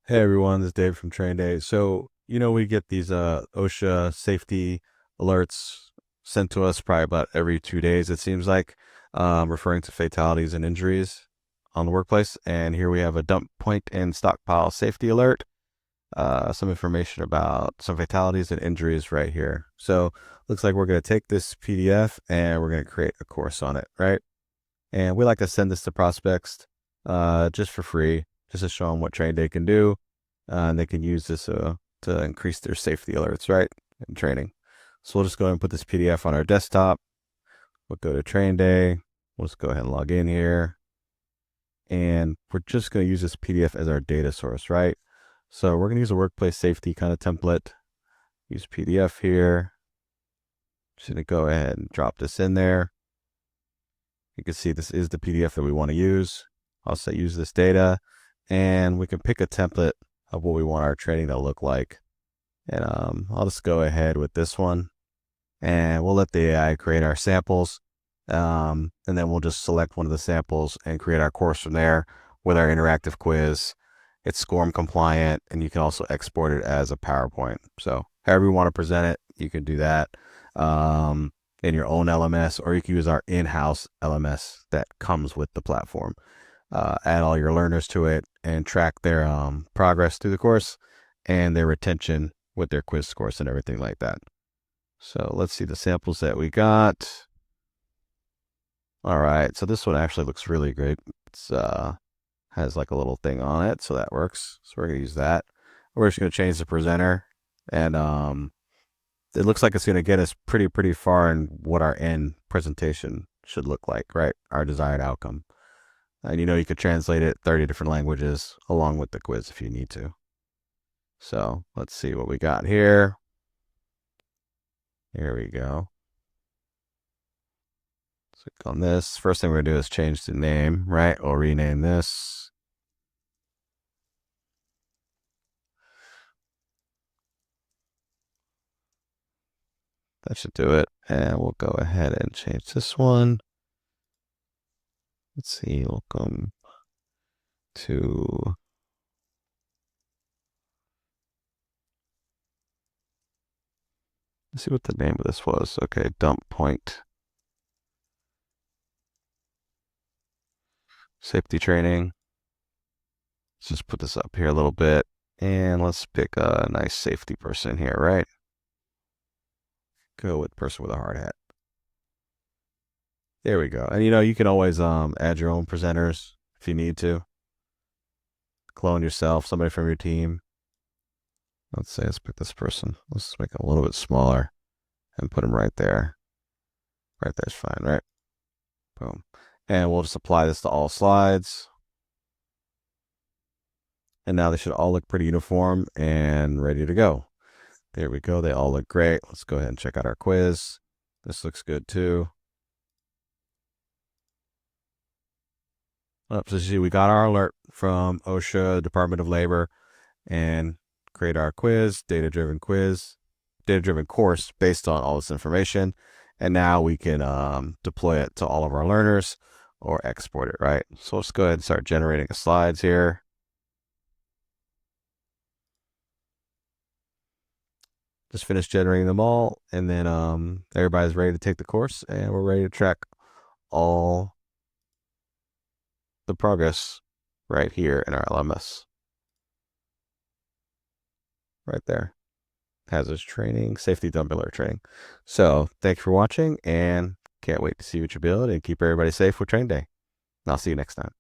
Hey everyone, this is Dave from Train Day. So, we get these OSHA safety alerts sent to us probably about every 2 days, it seems like, referring to fatalities and injuries on the workplace. And here we have a dump point and stockpile safety alert, some information about some fatalities and injuries right here. So, looks like we're going to take this PDF and we're going to create a course on it, right? And we like to send this to prospects just for free, just to show them what Train Day can do. And they can use this to increase their safety alerts, right, in training. So we'll just go ahead and put this PDF on our desktop. We'll go to Train Day. We'll just go ahead and log in here. And we're just going to use this PDF as our data source, right? So we're going to use a workplace safety kind of template. Use PDF here. Just going to go ahead and drop this in there. You can see this is the PDF that we want to use. I'll say use this data, and we can pick a template of what we want our training to look like. And I'll just go ahead with this one, and we'll let the AI create our samples. And then we'll just select one of the samples and create our course from there with our interactive quiz. It's SCORM compliant, and you can also export it as a PowerPoint. So however you want to present it, you can do that. In your own LMS, or you can use our in-house LMS that comes with the platform. Add all your learners to it and track their progress through the course and their retention with their quiz scores and everything like that. So let's see the samples that we got. All right, so this one actually looks really great. It's has like a little thing on it, so that works. So we're gonna use that. We're just gonna change the presenter, and it looks like it's going to get us pretty far in what our end presentation should look like, right? Our desired outcome. And you could translate it 30 different languages along with the quiz if you need to. So let's see what we got here. Here we go. Click on this. First thing we're going to do is change the name, right? We'll rename this. That should do it. And we'll go ahead and change this one. Let's see, welcome to let's see what the name of this was. Okay, dump point safety training. Let's just put this up here a little bit, and let's pick a nice safety person here, right? Go with person with a hard hat. There we go. And you can always add your own presenters if you need to. Clone yourself, somebody from your team. Let's pick this person. Let's make it a little bit smaller and put him right there. Right there's fine, right? Boom. And we'll just apply this to all slides. And now they should all look pretty uniform and ready to go. There we go. They all look great. Let's go ahead and check out our quiz. This looks good too. So see, we got our alert from OSHA, Department of Labor, and create our quiz, data-driven course based on all this information. And now we can deploy it to all of our learners or export it, right? So let's go ahead and start generating the slides here. Just finished generating them all, and then everybody's ready to take the course, and we're ready to track all the progress right here in our LMS. Right there. Hazards training, safety dump alert training. So thanks for watching, and can't wait to see what you build and keep everybody safe with Train Day. And I'll see you next time.